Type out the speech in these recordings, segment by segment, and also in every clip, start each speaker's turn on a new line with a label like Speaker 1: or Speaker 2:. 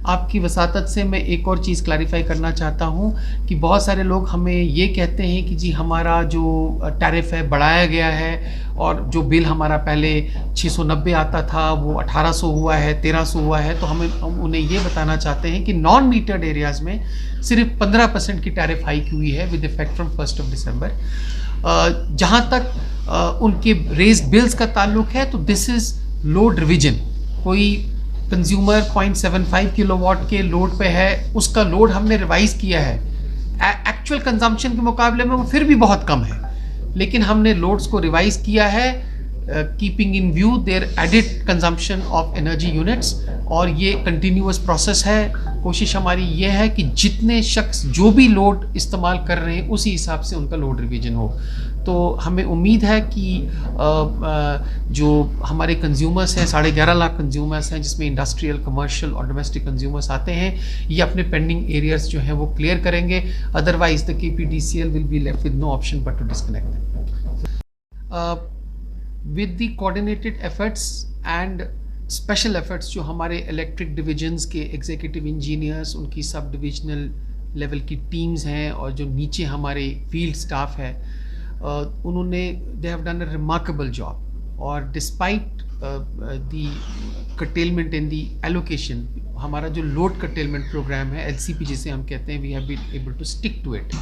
Speaker 1: आपकी वसातत से मैं एक और चीज़ क्लैरिफाई करना चाहता हूँ कि बहुत सारे लोग हमें ये कहते हैं कि जी हमारा जो टैरिफ है बढ़ाया गया है और जो बिल हमारा पहले 690 आता था वो 1800 हुआ है, 1300 हुआ है। तो हम उन्हें ये बताना चाहते हैं कि नॉन मीटर्ड एरियाज़ में सिर्फ 15% की टैरिफ हाइक हुई है विद इफेक्ट फ्रॉम 1 दिसंबर। जहाँ तक उनके रेज बिल्स का ताल्लुक है तो दिस इज़ लोड रिविजन। कोई कंज्यूमर 0.75 किलोवाट के लोड पे है, उसका लोड हमने रिवाइज किया है, एक्चुअल कंजम्पशन के मुकाबले में वो फिर भी बहुत कम है, लेकिन हमने लोड्स को रिवाइज किया है keeping in view their added consumption of energy units. और ये कंटिन्यूअस प्रोसेस है। कोशिश हमारी ये है कि जितने शख्स जो भी लोड इस्तेमाल कर रहे हैं उसी हिसाब से उनका लोड रिवीजन हो। तो हमें उम्मीद है कि जो हमारे कंज्यूमर्स हैं, 11.5 लाख कंज्यूमर्स हैं, जिसमें इंडस्ट्रियल, कमर्शियल और डोमेस्टिक कंज्यूमर्स आते हैं, ये अपने पेंडिंग एरियाज जो हैं वो क्लियर करेंगे। Otherwise the KPDCL will be left with no option but to disconnect. With the coordinated efforts and special efforts जो हमारे इलेक्ट्रिक डिविजन्स के एग्जीक्यूटिव इंजीनियर्स, उनकी सब डिविजनल लेवल की टीम्स हैं और जो नीचे हमारे फील्ड स्टाफ है, उन्होंने they have done a remarkable job. और despite the curtailment in the allocation, हमारा जो लोड curtailment प्रोग्राम है LCP जिसे हम कहते हैं, we have been able to stick to it.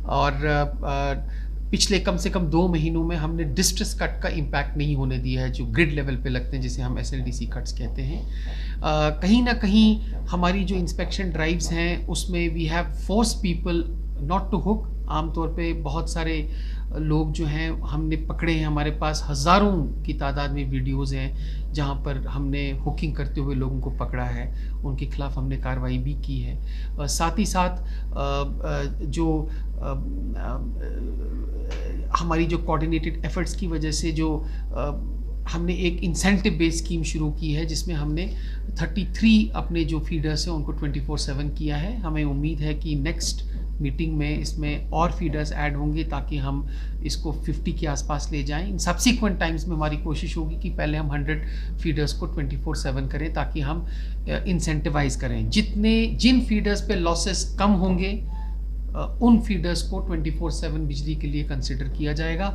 Speaker 1: और पिछले कम से कम 2 महीनों में हमने डिस्ट्रेस कट का इम्पैक्ट नहीं होने दिया है, जो ग्रिड लेवल पे लगते हैं, जिसे हम SLDC कट्स कहते हैं। कहीं ना कहीं हमारी जो इंस्पेक्शन ड्राइव्स हैं उसमें we have force people not to hook. आमतौर पे बहुत सारे लोग जो हैं हमने पकड़े हैं, हमारे पास हज़ारों की तादाद में वीडियोज़ हैं जहां पर हमने हुकिंग करते हुए लोगों को पकड़ा है, उनके खिलाफ हमने कार्रवाई भी की है। साथ ही साथ जो हमारी जो कोऑर्डिनेटेड एफर्ट्स की वजह से जो हमने एक इंसेंटिव बेस्ड स्कीम शुरू की है, जिसमें हमने 33 अपने जो फीडर्स हैं उनको 24/7 किया है। हमें उम्मीद है कि नेक्स्ट मीटिंग में इसमें और फीडर्स ऐड होंगे ताकि हम इसको 50 के आसपास ले जाएं। इन सब्सिक्वेंट टाइम्स में हमारी कोशिश होगी कि पहले हम 100 फीडर्स को 24/7 करें ताकि हम इंसेंटिवाइज करें। जिन फीडर्स पे लॉसेस कम होंगे उन फीडर्स को 24/7 बिजली के लिए कंसिडर किया जाएगा।